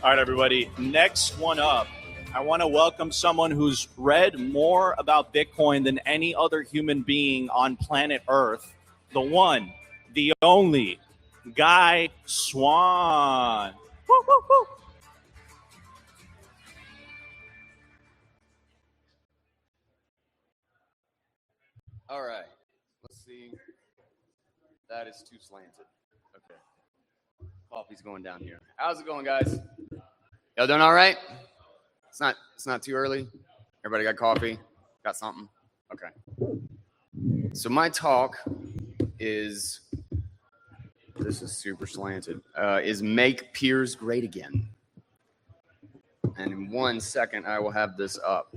All right, everybody. Next one up, I want to welcome someone who's read more about Bitcoin than any other human being on planet Earth. The one, the only, Guy Swann. Woo, woo, woo. All right. Let's see. That is too slanted. Okay. Coffee's going down here. How's it going, guys? Y'all doing all right? It's not too early. Everybody got coffee? Got something? Okay. So my talk is, this is super slanted, is Make Peers Great Again. And in 1 second, I will have this up.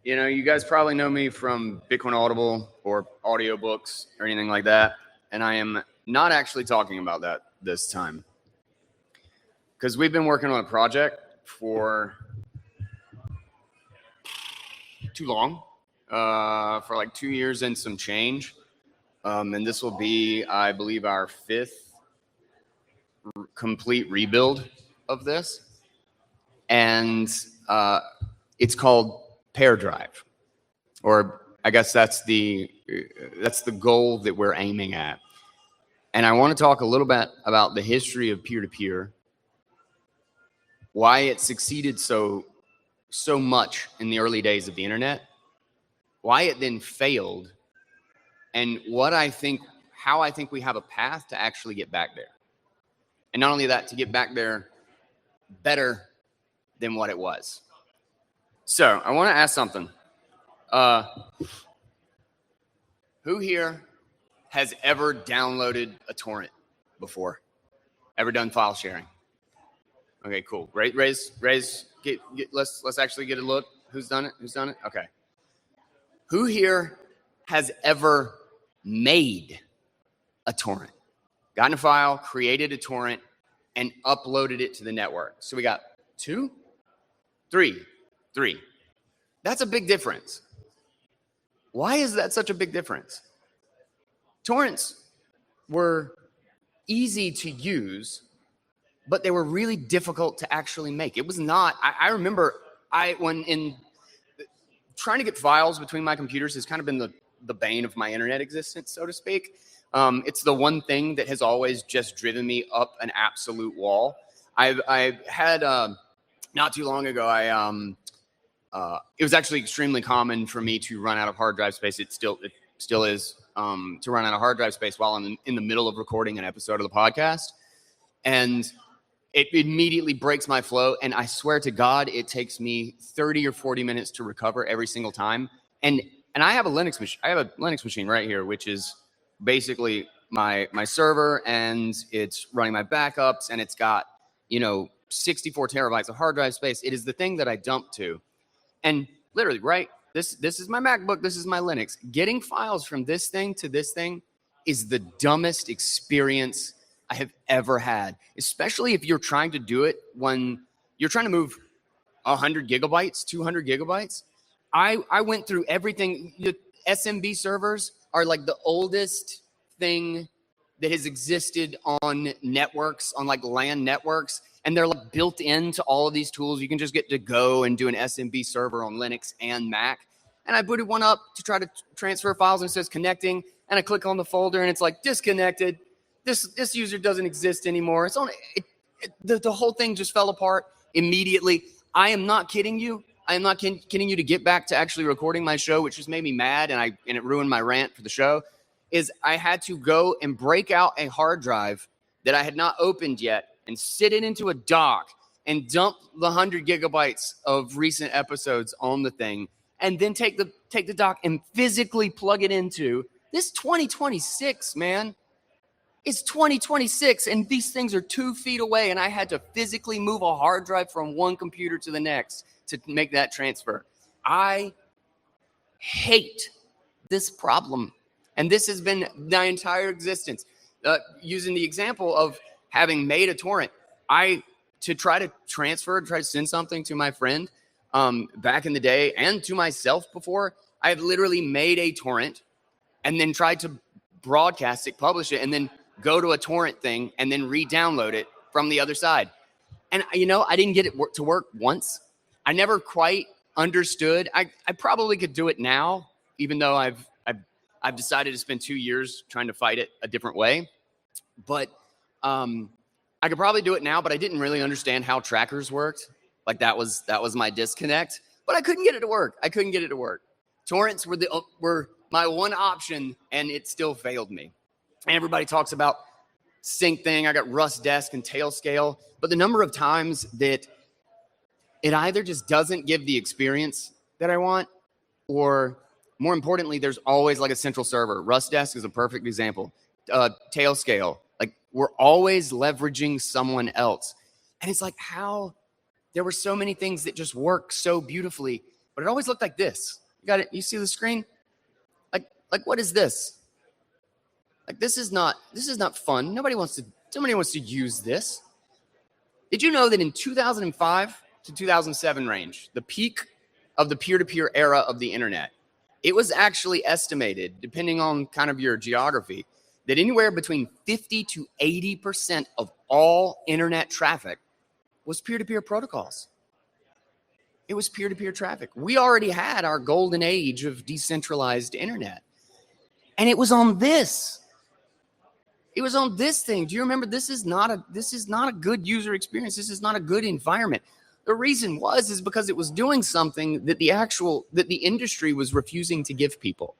You know, you guys probably know me from Bitcoin Audible or audiobooks or anything like that. And I am not actually talking about that this time, because we've been working on a project for too long, for like 2 years and some change. And this will be, I believe, our 5th complete rebuild of this. And it's called Pair Drive, or I guess that's the goal that we're aiming at. And I want to talk a little bit about the history of peer-to-peer, why it succeeded so much in the early days of the internet, why it then failed, and how I think we have a path to actually get back there. And not only that, to get back there better than what it was. So I want to ask something. Who here has ever downloaded a torrent before? Ever done file sharing? Okay, cool. Raise. Let's actually get a look. Who's done it? Okay. Who here has ever made a torrent? Gotten a file, created a torrent, and uploaded it to the network? So we got 2, 3. That's a big difference. Why is that such a big difference? Torrents were easy to use, but they were really difficult to actually make. It was not, I remember when trying to get files between my computers has kind of been the bane of my internet existence, so to speak. It's the one thing that has always just driven me up an absolute wall. I had, not too long ago, it was actually extremely common for me to run out of hard drive space. It still is, to run out of hard drive space while I'm in the middle of recording an episode of the podcast. And it immediately breaks my flow. And I swear to God, it takes me 30 or 40 minutes to recover every single time. And I have a Linux machine. I have a Linux machine right here, which is basically my server, and it's running my backups, and it's got, 64 terabytes of hard drive space. It is the thing that I dump to. And literally, right, this is my MacBook, this is my Linux. Getting files from this thing to this thing is the dumbest experience I have ever had, especially if you're trying to do it when you're trying to move 100 gigabytes, 200 gigabytes. I went through everything. The SMB servers are like the oldest thing that has existed on networks, on like LAN networks. And they're like built into all of these tools. You can just get to go and do an SMB server on Linux and Mac. And I booted one up to try to transfer files, and it says connecting. And I click on the folder and it's like disconnected. This user doesn't exist anymore. It's on the whole thing just fell apart immediately. I am not kidding you. I am not kidding you. To get back to actually recording my show, which just made me mad and it ruined my rant for the show, is I had to go and break out a hard drive that I had not opened yet and sit it into a dock and dump the 100 gigabytes of recent episodes on the thing, and then take the dock and physically plug it into this 2026, man. It's 2026, and these things are 2 feet away, and I had to physically move a hard drive from one computer to the next to make that transfer. I hate this problem, and this has been my entire existence. Using the example of having made a torrent, to try to send something to my friend back in the day, and to myself before, I've literally made a torrent and then tried to broadcast it, publish it, and then go to a torrent thing and then re-download it from the other side. And, I didn't get it to work once. I never quite understood. I probably could do it now, even though I've decided to spend 2 years trying to fight it a different way. But I could probably do it now, but I didn't really understand how trackers worked. Like that was my disconnect. But I couldn't get it to work. Torrents were my one option, and it still failed me. Everybody talks about sync thing. I got Rust desk and Tailscale, but the number of times that it either just doesn't give the experience that I want, or more importantly, there's always like a central server. Rust desk is a perfect example. Tailscale, like we're always leveraging someone else. And it's like how there were so many things that just work so beautifully, but it always looked like this. You got it? You see the screen? Like what is this? Like this is not fun. Nobody wants to use this. Did you know that in 2005 to 2007 range, the peak of the peer-to-peer era of the internet, it was actually estimated, depending on kind of your geography, that anywhere between 50 to 80% of all internet traffic was peer-to-peer protocols. It was peer-to-peer traffic. We already had our golden age of decentralized internet. And it was on this. It was on this thing. Do you remember? This is not a good user experience. This is not a good environment. The reason is because it was doing something that the industry was refusing to give people.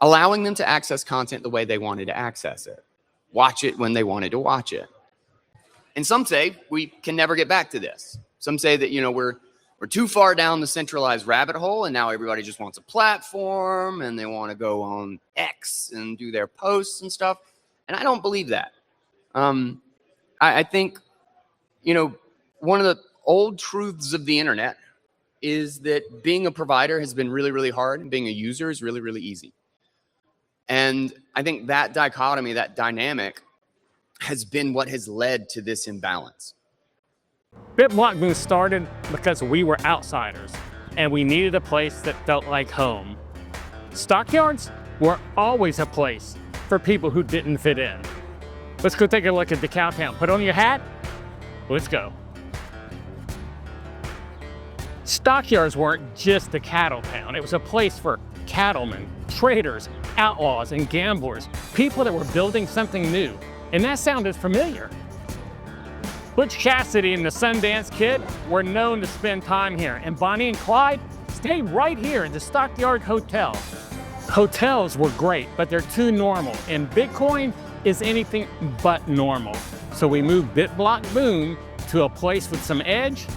Allowing them to access content the way they wanted to access it. Watch it when they wanted to watch it. And some say we can never get back to this. Some say that, we're too far down the centralized rabbit hole, and now everybody just wants a platform, and they want to go on X and do their posts and stuff. And I don't believe that. I think, one of the old truths of the internet is that being a provider has been really, really hard, and being a user is really, really easy. And I think that dichotomy, that dynamic, has been what has led to this imbalance. BitBlockBoom started because we were outsiders and we needed a place that felt like home. Stockyards were always a place for people who didn't fit in. Let's go take a look at the cow town. Put on your hat. Let's go. Stockyards weren't just a cattle town. It was a place for cattlemen, traders, outlaws, and gamblers, people that were building something new. And that sounded familiar. Butch Cassidy and the Sundance Kid were known to spend time here, and Bonnie and Clyde stayed right here in the Stockyard Hotel. Hotels were great, but they're too normal, and Bitcoin is anything but normal. So we moved BitBlockBoom to a place with some edge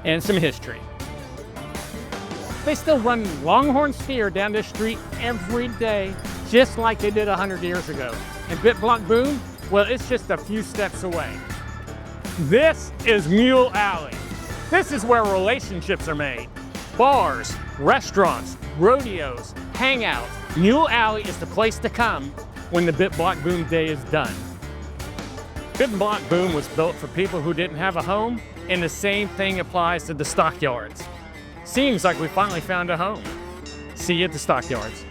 and some history. They still run Longhorn Steer down this street every day, just like they did 100 years ago. And BitBlockBoom, well, it's just a few steps away. This is Mule Alley. This is where relationships are made. Bars, restaurants, rodeos, hangouts. Mule Alley is the place to come when the BitBlockBoom day is done. BitBlockBoom was built for people who didn't have a home, and the same thing applies to the Stockyards. Seems like we finally found a home. See you at the Stockyards.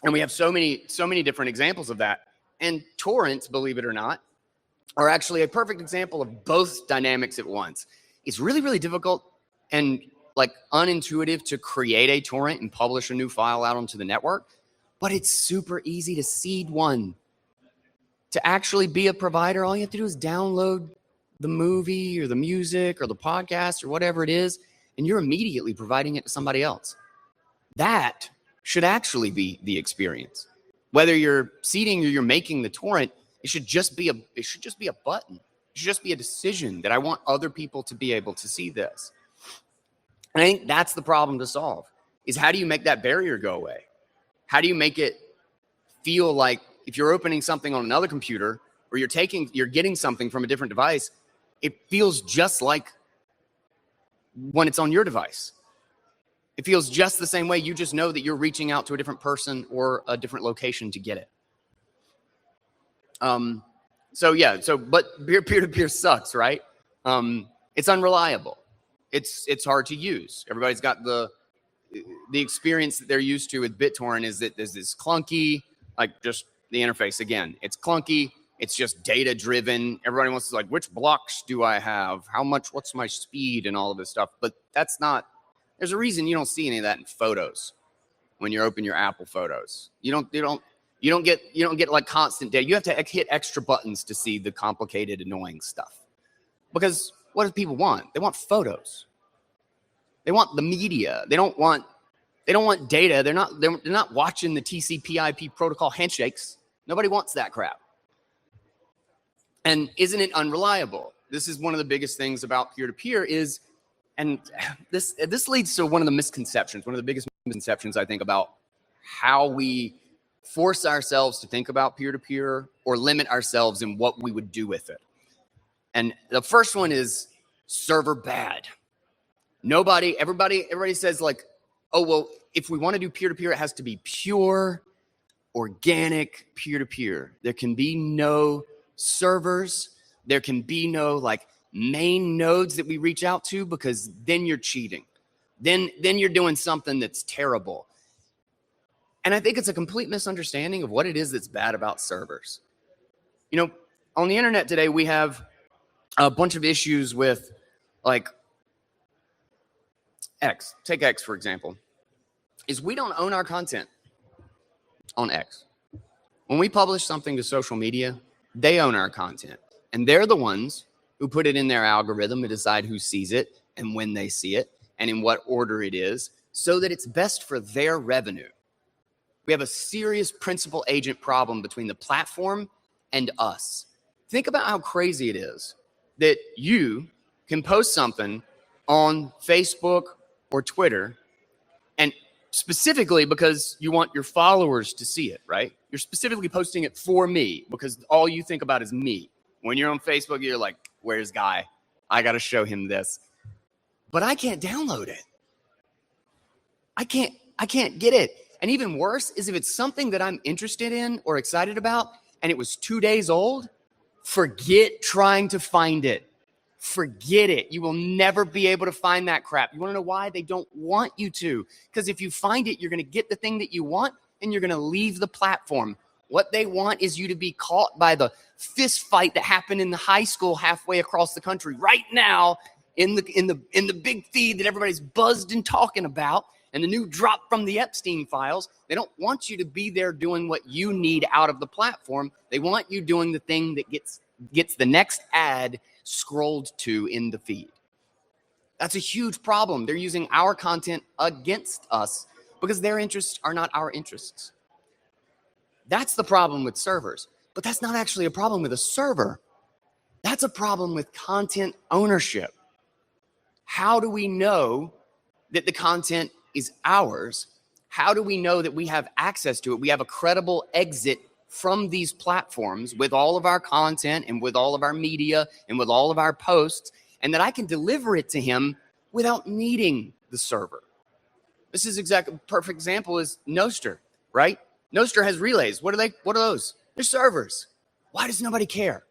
And we have so many different examples of that. And torrents, believe it or not, are actually a perfect example of both dynamics at once. It's really, really difficult and unintuitive to create a torrent and publish a new file out onto the network, but it's super easy to seed one. To actually be a provider, all you have to do is download the movie or the music or the podcast or whatever it is, and you're immediately providing it to somebody else. That should actually be the experience. Whether you're seeding or you're making the torrent, it should just be a button. It should just be a decision that I want other people to be able to see this. And I think that's the problem to solve, is how do you make that barrier go away? How do you make it feel like if you're opening something on another computer or you're getting something from a different device, it feels just like when it's on your device. It feels just the same way. You just know that you're reaching out to a different person or a different location to get it. But peer-to-peer sucks, right? It's unreliable. It's hard to use. Everybody's got the experience that they're used to with BitTorrent is that there's this clunky, like just the interface again. It's clunky. It's just data driven. Everybody wants to like, which blocks do I have? How much? What's my speed and all of this stuff? But that's not. There's a reason you don't see any of that in photos when you open your Apple Photos. You don't get like constant data. You have to hit extra buttons to see the complicated, annoying stuff. Because what do people want? They want photos. They want the media. They don't want data. They're not watching the TCP/IP protocol handshakes. Nobody wants that crap. And isn't it unreliable? This is one of the biggest things about peer-to-peer is, and this leads to one of the misconceptions, one of the biggest misconceptions I think about how we force ourselves to think about peer-to-peer or limit ourselves in what we would do with it. And the first one is server bad. Everybody says like, oh, well, if we want to do peer-to-peer, it has to be pure, organic peer-to-peer. There can be no servers. There can be no like main nodes that we reach out to, because then you're cheating. Then you're doing something that's terrible. And I think it's a complete misunderstanding of what it is that's bad about servers. You know, on the internet today, we have a bunch of issues with like X. Take X, for example, is we don't own our content on X. When we publish something to social media, they own our content. And they're the ones who put it in their algorithm to decide who sees it and when they see it and in what order it is, so that it's best for their revenue. We have a serious principal agent problem between the platform and us. Think about how crazy it is that you can post something on Facebook or Twitter, and specifically because you want your followers to see it, right? You're specifically posting it for me because all you think about is me. When you're on Facebook, you're like, where's Guy? I got to show him this. But I can't download it. I can't get it. And even worse is if it's something that I'm interested in or excited about and it was 2 days old, forget trying to find it. Forget it. You will never be able to find that crap. You want to know why? They don't want you to. Because if you find it, you're going to get the thing that you want and you're going to leave the platform. What they want is you to be caught by the fist fight that happened in the high school halfway across the country right now in the big feed that everybody's buzzed and talking about, and the new drop from the Epstein files. They don't want you to be there doing what you need out of the platform. They want you doing the thing that gets the next ad scrolled to in the feed. That's a huge problem. They're using our content against us because their interests are not our interests. That's the problem with servers. But that's not actually a problem with a server. That's a problem with content ownership. How do we know that the content is ours? How do we know that we have access to it? We have a credible exit from these platforms with all of our content and with all of our media and with all of our posts, and that I can deliver it to him without needing the server. This is exactly perfect example is Nostr, right? Nostr has relays. What are those? They're servers. Why does nobody care?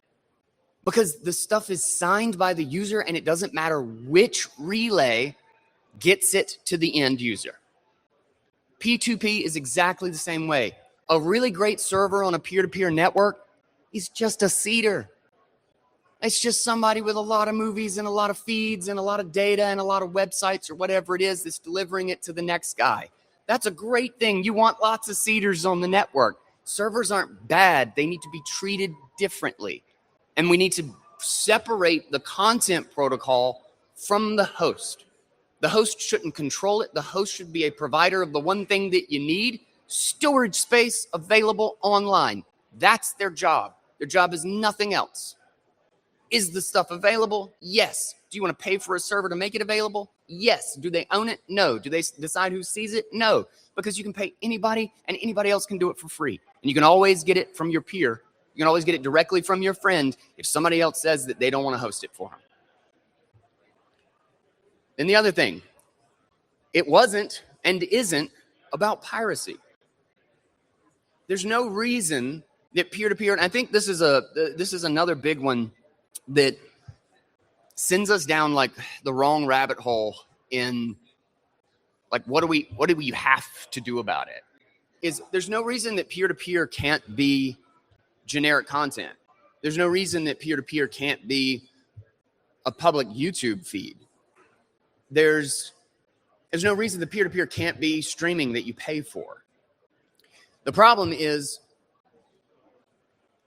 Because the stuff is signed by the user and it doesn't matter which relay gets it to the end user. P2P is exactly the same way. A really great server on a peer-to-peer network is just a seeder. It's just somebody with a lot of movies and a lot of feeds and a lot of data and a lot of websites or whatever it is that's delivering it to the next guy. That's a great thing. You want lots of seeders on the network. Servers aren't bad. They need to be treated differently. And we need to separate the content protocol from the host. The host shouldn't control it. The host should be a provider of the one thing that you need: storage space available online. That's their job. Their job is nothing else. Is the stuff available? Yes. Do you want to pay for a server to make it available? Yes. Do they own it? No. Do they decide who sees it? No. Because you can pay anybody and anybody else can do it for free. And you can always get it from your peer. You can always get it directly from your friend if somebody else says that they don't want to host it for them. And the other thing, it wasn't and isn't about piracy. There's no reason that peer-to-peer, and I think this is another big one that sends us down like the wrong rabbit hole in like, what do we have to do about it? Is there's no reason that peer-to-peer can't be generic content. There's no reason that peer-to-peer can't be a public YouTube feed. There's no reason that peer-to-peer can't be streaming that you pay for. The problem is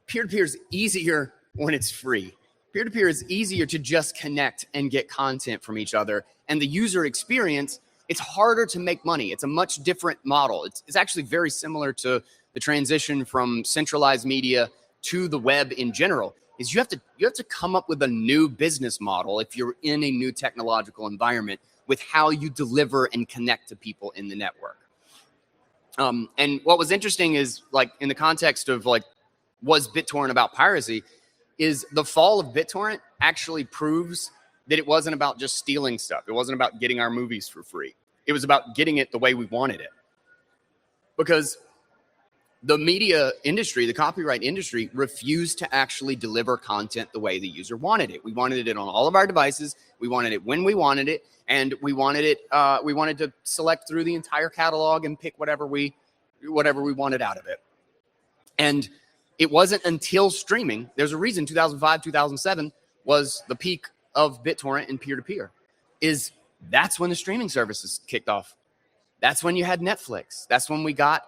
peer-to-peer is easier when it's free. Peer-to-peer is easier to just connect and get content from each other. And the user experience, it's harder to make money. It's a much different model. It's actually very similar to the transition from centralized media to the web in general. Is you have to come up with a new business model if you're in a new technological environment with how you deliver and connect to people in the network. And what was interesting is, like, in the context of, like, was BitTorrent about piracy, is the fall of BitTorrent actually proves that it wasn't about just stealing stuff. It wasn't about getting our movies for free. It was about getting it the way we wanted it. Because the media industry, the copyright industry, refused to actually deliver content the way the user wanted it. We wanted it on all of our devices. We wanted it when we wanted it. And we wanted it. We wanted to select through the entire catalog and pick whatever we wanted out of it. And it wasn't until streaming. There's a reason 2005, 2007 was the peak of BitTorrent and peer-to-peer. That's when the streaming services kicked off. That's when you had Netflix. That's when we got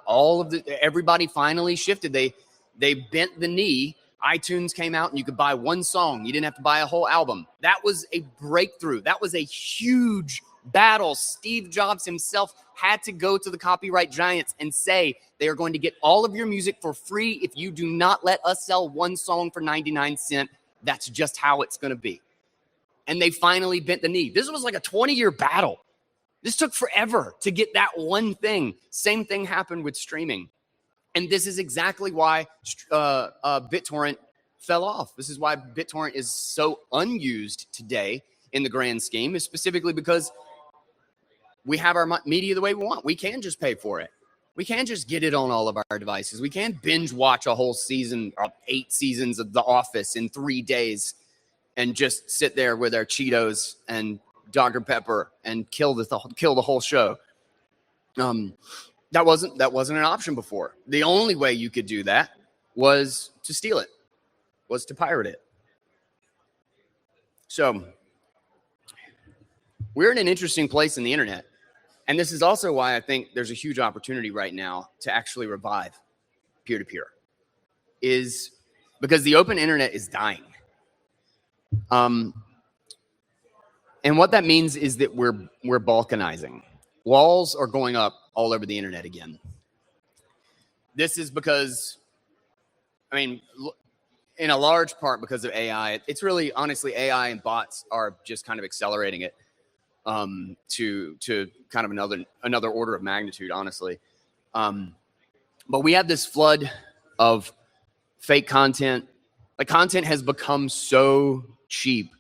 everybody finally shifted. They bent the knee. iTunes came out and you could buy one song. You didn't have to buy a whole album. That was a breakthrough. That was a huge battle. Steve Jobs himself had to go to the copyright giants and say, they are going to get all of your music for free if you do not let us sell one song for 99 cents. That's just how it's going to be. And they finally bent the knee. This was like a 20-year battle. This took forever to get that one thing. Same thing happened with streaming. And this is exactly why BitTorrent fell off. This is why BitTorrent is so unused today in the grand scheme, is specifically because we have our media the way we want. We can just pay for it. We can just get it on all of our devices. We can binge watch a whole season, 8 seasons of The Office in 3 days, and just sit there with our Cheetos and Dr. Pepper and kill the whole show. That wasn't an option before. The only way you could do that was to steal it, was to pirate it. So we're in an interesting place in the internet. And this is also why I think there's a huge opportunity right now to actually revive peer-to-peer, is because the open internet is dying. And what that means is that we're balkanizing. Walls are going up all over the internet again. This is because, in a large part because of AI. It's really, honestly, AI and bots are just kind of accelerating it to kind of another order of magnitude, honestly. But we have this flood of fake content. Like, content has become so cheap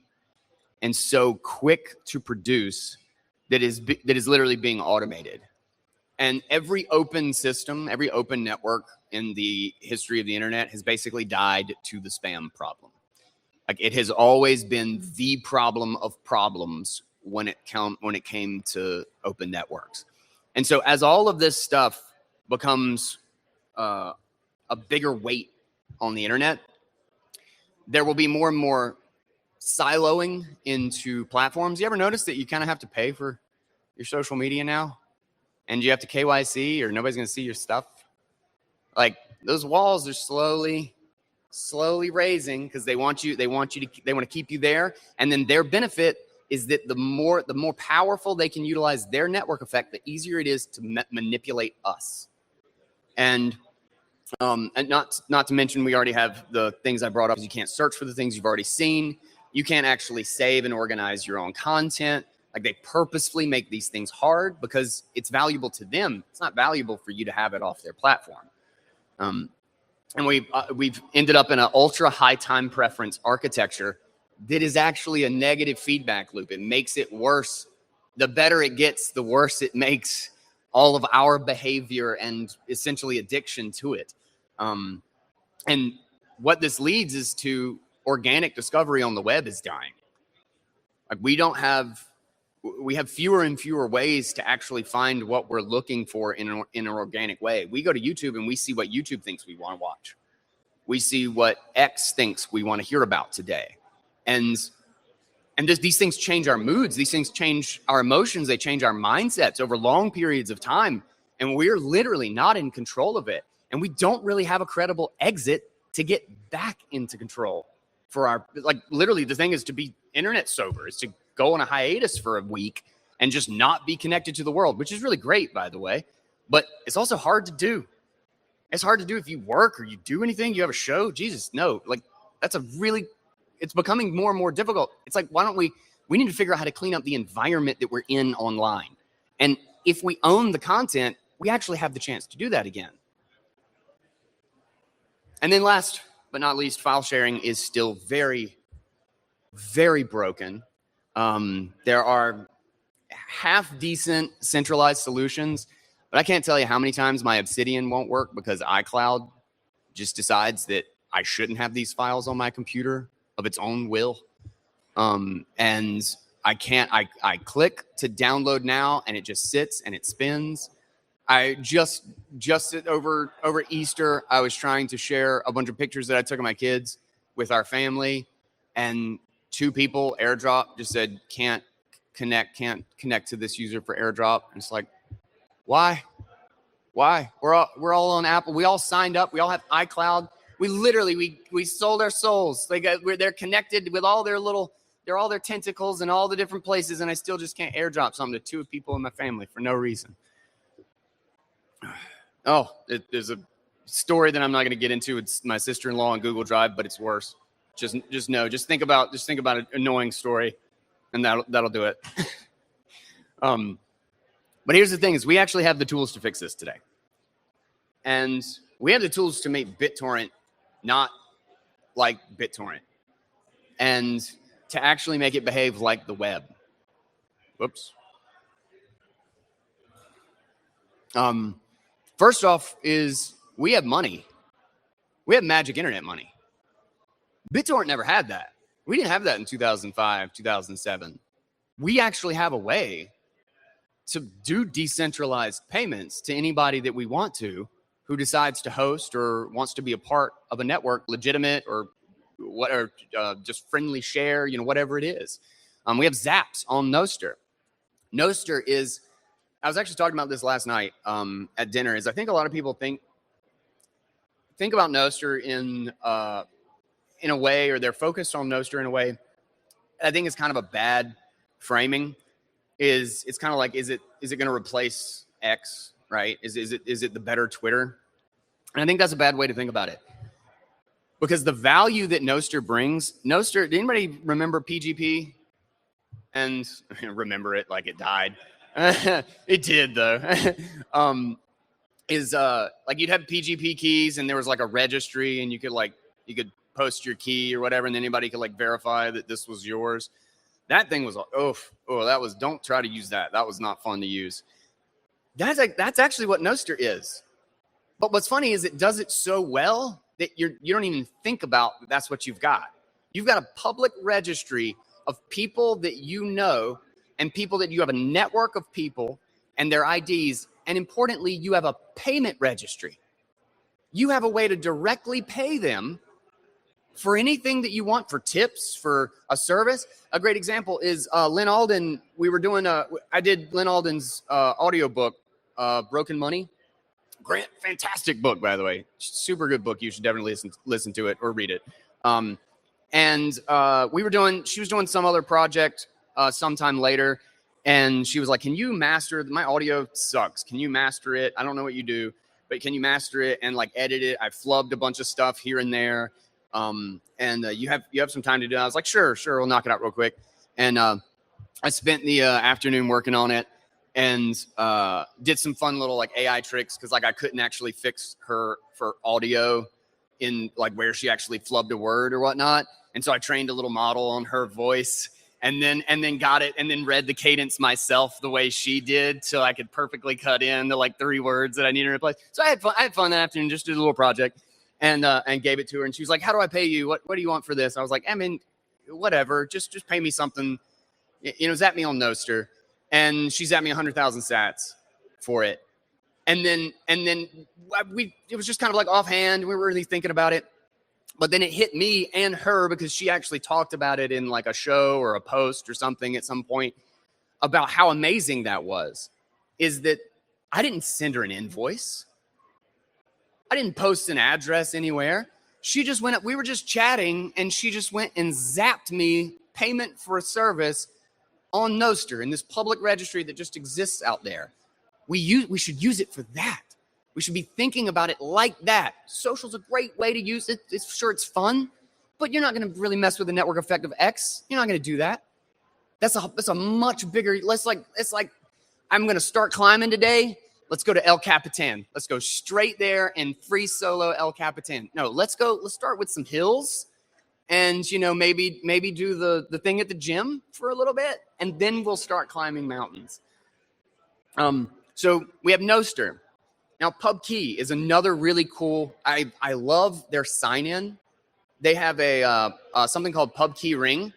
and so quick to produce that is literally being automated. And every open system, every open network in the history of the internet has basically died to the spam problem. Like, it has always been the problem of problems when it came to open networks. And so as all of this stuff becomes a bigger weight on the internet, there will be more and more siloing into platforms. You ever notice that you kind of have to pay for your social media now? And you have to KYC or nobody's going to see your stuff? Like, those walls are slowly raising because they want to keep you there. And then their benefit is that the more powerful they can utilize their network effect, the easier it is to manipulate us. And not to mention, we already have the things I brought up. You can't search for the things you've already seen. You can't actually save and organize your own content. Like, they purposefully make these things hard because it's valuable to them. It's not valuable for you to have it off their platform. And we've ended up in an ultra high time preference architecture that is actually a negative feedback loop. It makes it worse. The better it gets, the worse it makes all of our behavior and essentially addiction to it. And what this leads is to organic discovery on the web is dying. Like, we don't have we have fewer and fewer ways to actually find what we're looking for in an organic way. We go to YouTube and we see what YouTube thinks we want to watch. We see what X thinks we want to hear about today. And these things change our moods. These things change our emotions. They change our mindsets over long periods of time. And we're literally not in control of it. And we don't really have a credible exit to get back into control for our, like, literally the thing is to be internet sober, is to go on a hiatus for a week and just not be connected to the world, which is really great, by the way. But it's also hard to do. It's hard to do if you work or you do anything, you have a show. Jesus, no, like it's becoming more and more difficult. It's like, why don't we need to figure out how to clean up the environment that we're in online. And if we own the content, we actually have the chance to do that again. And then last but not least, file sharing is still very, very broken. There are half decent centralized solutions, but I can't tell you how many times my Obsidian won't work because iCloud just decides that I shouldn't have these files on my computer of its own will. And I click to download now and it just sits and it spins. I just over Easter, I was trying to share a bunch of pictures that I took of my kids with our family, and 2 people AirDrop just said can't connect to this user for AirDrop. And it's like, why? We're all on Apple. We all signed up. We all have iCloud. We literally we sold our souls. They're connected with all their tentacles in all the different places, and I still just can't AirDrop something to 2 people in my family for no reason. Oh, there's a story that I'm not going to get into. It's my sister-in-law on Google Drive, but it's worse. Just think about an annoying story, and that'll do it. But here's the thing: is we actually have the tools to fix this today, and we have the tools to make BitTorrent not like BitTorrent, and to actually make it behave like the web. Whoops. First off is we have money. We have magic internet money. BitTorrent never had that. We didn't have that in 2005, 2007. We actually have a way to do decentralized payments to anybody that we want to, who decides to host or wants to be a part of a network, legitimate or what, or just friendly share, whatever it is. We have Zaps on Nostr. Nostr is, I was actually talking about this last night at dinner, is I think a lot of people think about Nostr in a way, or they're focused on Nostr in a way I think is kind of a bad framing. It's kind of like, is it going to replace X, right? Is it the better Twitter? And I think that's a bad way to think about it, because the value that Nostr brings, did anybody remember PGP? And remember it like it died. It did though. Like you'd have PGP keys and there was like a registry, and you could post your key or whatever, and anybody could like verify that this was yours. That thing was don't try to use that. That was not fun to use. That's actually what Nostr is. But what's funny is it does it so well that you don't even think about that's what you've got. You've got a public registry of people that you know, and people that you have a network of people and their IDs. And importantly, you have a payment registry. You have a way to directly pay them for anything that you want, for tips, for a service. A great example is Lynn Alden. I did Lynn Alden's audiobook, Broken Money. Great, fantastic book, by the way. Super good book. You should definitely listen to it or read it. She was doing some other project sometime later, and she was like, can you master, my audio sucks. Can you master it? I don't know what you do, but can you master it and like edit it? I flubbed a bunch of stuff here and there. You have some time to do it. I was like, sure, we'll knock it out real quick. And I spent the afternoon working on it, and did some fun little like AI tricks, because like I couldn't actually fix her for audio in like where she actually flubbed a word or whatnot. And so I trained a little model on her voice, and then got it, and then read the cadence myself the way she did, so I could perfectly cut in the like 3 words that I needed to replace. So I had fun that afternoon, just did a little project, and gave it to her. And she was like, how do I pay you? What do you want for this? I was like, I mean, whatever, just pay me something. Zap me on Nostr, and she zapped me 100,000 sats for it. And then it was just kind of like offhand. We were really thinking about it. But then it hit me and her because she actually talked about it in like a show or a post or something at some point about how amazing that was. Is that I didn't send her an invoice. I didn't post an address anywhere. She just went up. We were just chatting and she just went and zapped me payment for a service on Nostr in this public registry that just exists out there. We should use it for that. We should be thinking about it like that. Social's a great way to use it. It's fun, but you're not going to really mess with the network effect of X. You're not going to do that. That's a much bigger. It's like I'm going to start climbing today. Let's go to El Capitan. Let's go straight there and free solo El Capitan. No, let's start with some hills, and maybe do the thing at the gym for a little bit, and then we'll start climbing mountains. So we have Nostr. Now, PubKey is another really cool. I love their sign-in. They have a something called PubKey Ring,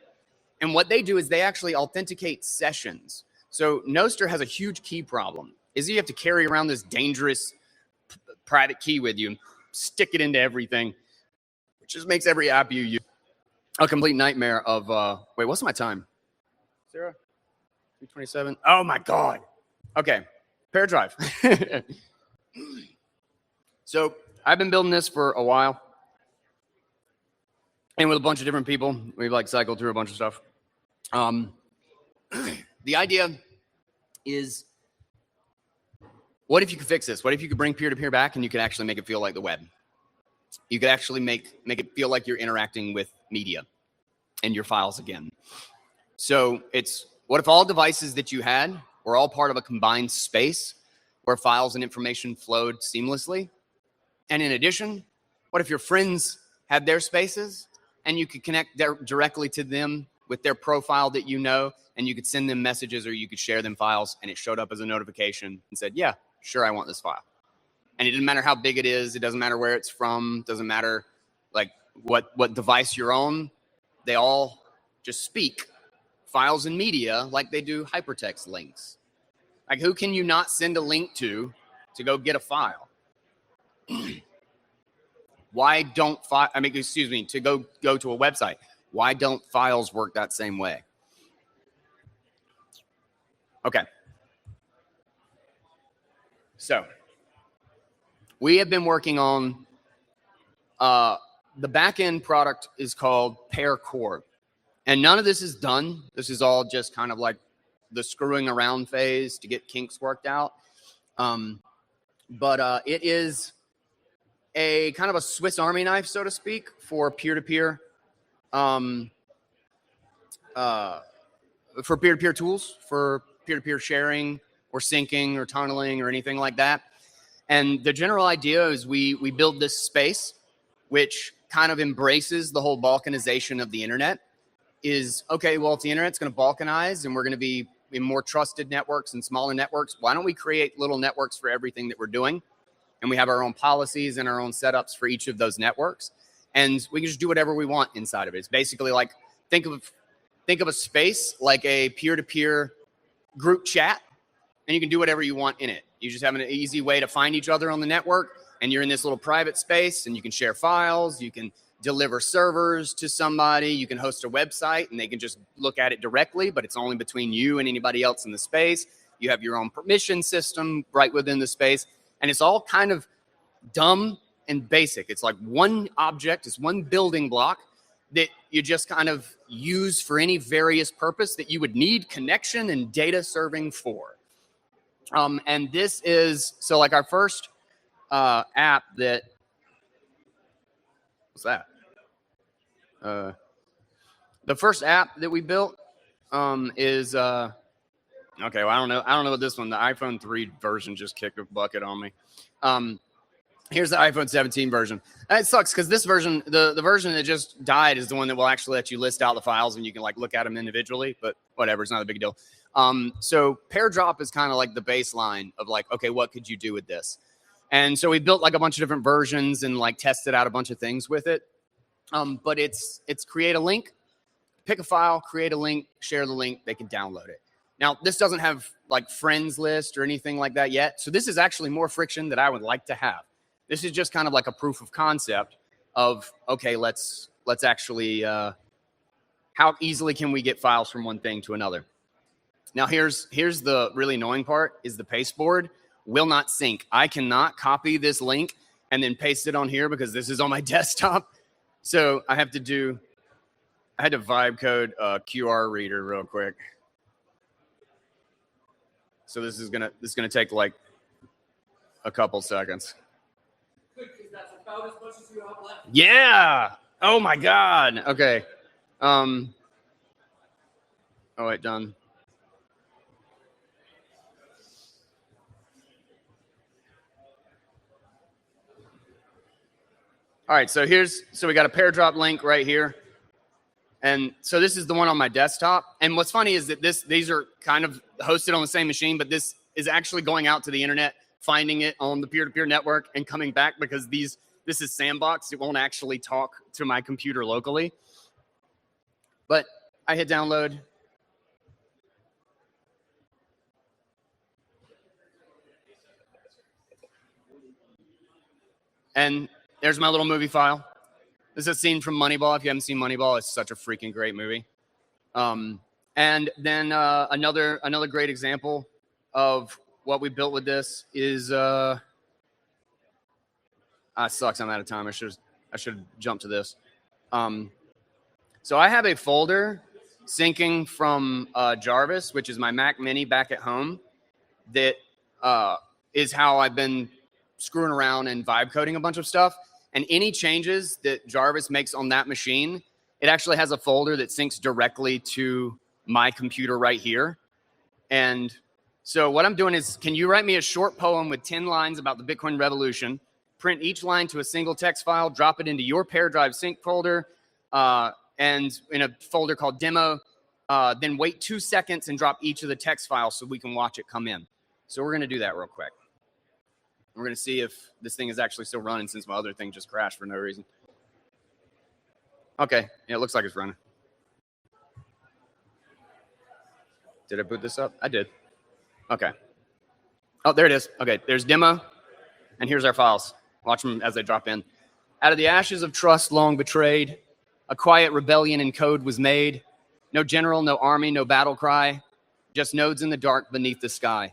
and what they do is they actually authenticate sessions. So Nostr has a huge key problem. Is you have to carry around this dangerous private key with you and stick it into everything, which just makes every app you use a complete nightmare of. Wait, what's my time? Sarah, 3:27. Oh my God. Okay, pair drive. So I've been building this for a while, and with a bunch of different people. We've cycled through a bunch of stuff. The idea is, what if you could fix this? What if you could bring peer-to-peer back and you could actually make it feel like the web? You could actually make it feel like you're interacting with media and your files again. So it's, what if all devices that you had were all part of a combined space where files and information flowed seamlessly? And in addition, what if your friends had their spaces and you could connect directly to them with their profile that and you could send them messages or you could share them files, and it showed up as a notification and said, yeah, sure, I want this file. And it doesn't matter how big it is. It doesn't matter where it's from. Doesn't matter what device you're on. They all just speak files and media like they do hypertext links. Like, who can you not send a link to go get a file? Why don't to go to a website. Why don't files work that same way? Okay. So we have been working on the back-end product is called Pair Core. And none of this is done. This is all just kind of like the screwing around phase to get kinks worked out. But it is a kind of a Swiss Army knife, so to speak, for peer-to-peer tools, for peer-to-peer sharing or syncing or tunneling or anything like that. And the general idea is we build this space which kind of embraces the whole balkanization of the internet. Is, okay, well, if the internet's going to balkanize and we're going to be in more trusted networks and smaller networks, why don't we create little networks for everything that we're doing? And we have our own policies and our own setups for each of those networks. And we can just do whatever we want inside of it. It's basically like, think of a space like a peer-to-peer group chat, and you can do whatever you want in it. You just have an easy way to find each other on the network, and you're in this little private space, and you can share files, you can deliver servers to somebody, you can host a website, and they can just look at it directly, but it's only between you and anybody else in the space. You have your own permission system right within the space, and it's all kind of dumb and basic. It's like one object, it's one building block that you just kind of use for any various purpose that you would need connection and data serving for. And this is, so like our first app that, what's that? The first app that we built is, okay, well, I don't know what this one, the iPhone 3 version just kicked a bucket on me. Here's the iPhone 17 version. It sucks because this version, the version that just died is the one that will actually let you list out the files and you can like look at them individually, but whatever, it's not a big deal. So pair drop is kind of like the baseline of like, okay, what could you do with this? And so we built like a bunch of different versions and like tested out a bunch of things with it. But it's create a link, pick a file, create a link, share the link, they can download it. Now, this doesn't have like friends list or anything like that yet. So this is actually more friction that I would like to have. This is just kind of like a proof of concept of, okay, let's actually, how easily can we get files from one thing to another? Now, here's the really annoying part is the pasteboard will not sync. I cannot copy this link and then paste it on here because this is on my desktop. So I had to vibe code a QR reader real quick. So this is gonna take like a couple seconds. Good, because that's about as much as you have left. Yeah. Oh my God. Okay. Oh wait, done. All right, so we got a pair drop link right here. And so this is the one on my desktop. And what's funny is that these are kind of hosted on the same machine, but this is actually going out to the internet, finding it on the peer-to-peer network and coming back because this is sandbox. It won't actually talk to my computer locally. But I hit download. And there's my little movie file. This is a scene from Moneyball. If you haven't seen Moneyball, it's such a freaking great movie. And then another great example of what we built with this is sucks. I'm out of time. I should jump to this. So I have a folder syncing from Jarvis, which is my Mac Mini back at home. That is how I've been screwing around and vibe coding a bunch of stuff. And any changes that Jarvis makes on that machine, it actually has a folder that syncs directly to my computer right here. And so what I'm doing is, can you write me a short poem with 10 lines about the Bitcoin revolution, print each line to a single text file, drop it into your pair drive sync folder, and in a folder called demo, then wait 2 seconds and drop each of the text files so we can watch it come in. So we're going to do that real quick. We're going to see if this thing is actually still running since my other thing just crashed for no reason. Okay, yeah, it looks like it's running. Did I boot this up? I did. Okay. Oh, there it is. Okay, there's demo, and here's our files. Watch them as they drop in. Out of the ashes of trust long betrayed, a quiet rebellion in code was made. No general, no army, no battle cry, just nodes in the dark beneath the sky.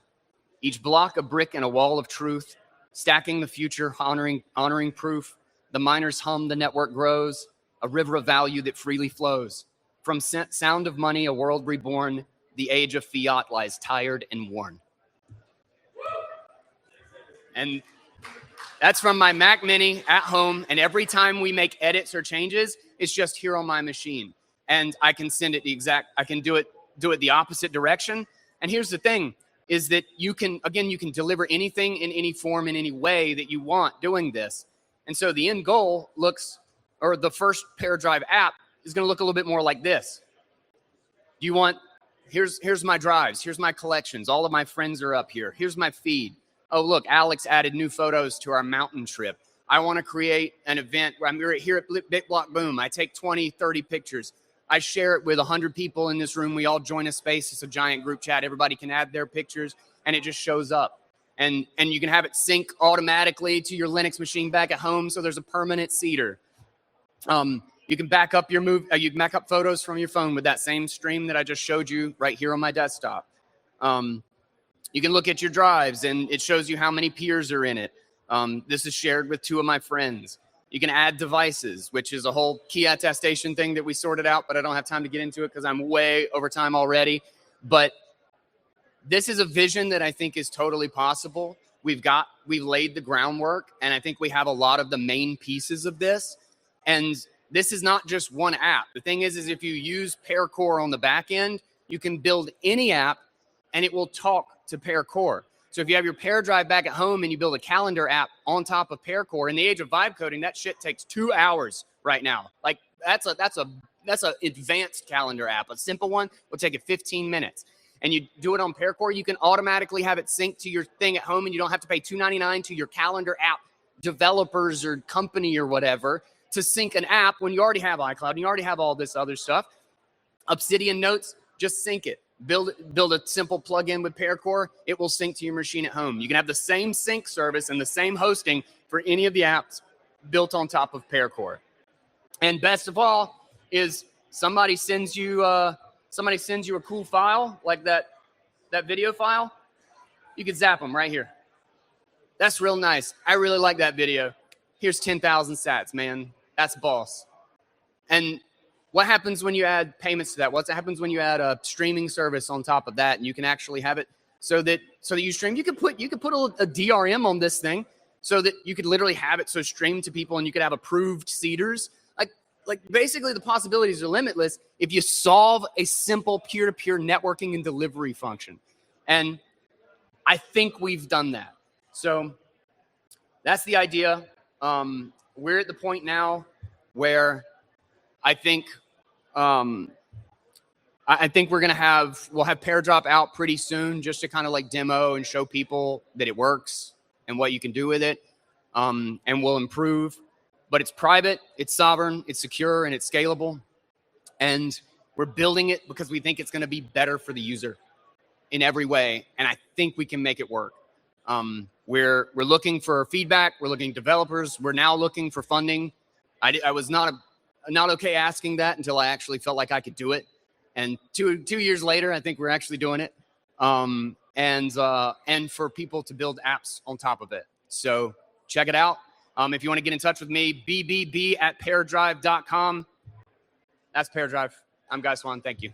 Each block a brick and a wall of truth, stacking the future, honoring proof. The miners hum, the network grows, a river of value that freely flows. From sound of money, a world reborn, the age of fiat lies tired and worn. And that's from my Mac Mini at home. And every time we make edits or changes, it's just here on my machine. And I can send it I can do it the opposite direction. And here's the thing, is that you can deliver anything in any form, in any way that you want doing this. And so the end goal the first pair drive app is going to look a little bit more like this. Here's my drives. Here's my collections. All of my friends are up here. Here's my feed. Oh, look, Alex added new photos to our mountain trip. I want to create an event where I'm here at BitBlockBoom. I take 20, 30 pictures. I share it with 100 people in this room. We all join a space. It's a giant group chat. Everybody can add their pictures, and it just shows up. And you can have it sync automatically to your Linux machine back at home, so there's a permanent seeder. You can back up you can back up photos from your phone with that same stream that I just showed you right here on my desktop. You can look at your drives, and it shows you how many peers are in it. This is shared with 2 of my friends. You can add devices, which is a whole key attestation thing that we sorted out, but I don't have time to get into it because I'm way over time already. But this is a vision that I think is totally possible. We've laid the groundwork, and I think we have a lot of the main pieces of this. And this is not just one app. The thing is if you use PairCore on the back end, you can build any app, and it will talk to PairCore. So if you have your pair drive back at home and you build a calendar app on top of PairCore, in the age of vibe coding, that shit takes 2 hours right now. Like that's a advanced calendar app. A simple one will take it 15 minutes. And you do it on PairCore, you can automatically have it sync to your thing at home, and you don't have to pay $2.99 to your calendar app developers or company or whatever to sync an app when you already have iCloud and you already have all this other stuff. Obsidian Notes, just sync it. Build a simple plugin with Paracore. It will sync to your machine at home. You can have the same sync service and the same hosting for any of the apps built on top of Paracore. And best of all is somebody sends you a cool file like that video file. You can zap them right here. That's real nice. I really like that video. Here's 10,000 sats, man. That's boss. And what happens when you add payments to that? What happens when you add a streaming service on top of that, and you can actually have it so that you stream? You could put a DRM on this thing so that you could literally have it so stream to people, and you could have approved seeders. Like basically the possibilities are limitless if you solve a simple peer-to-peer networking and delivery function. And I think we've done that. So that's the idea. We're at the point now where I think we'll have Pairdrop out pretty soon, just to kind of like demo and show people that it works and what you can do with it. And we'll improve, but it's private, it's sovereign, it's secure, and it's scalable. And we're building it because we think it's going to be better for the user in every way. And I think we can make it work. We're looking for feedback. We're looking at developers. We're now looking for funding. I was not okay asking that until I actually felt like I could do it. And two years later, I think we're actually doing it. And for people to build apps on top of it. So check it out. If you want to get in touch with me, bbb@pairdrive.com. That's Pairdrive. I'm Guy Swann. Thank you.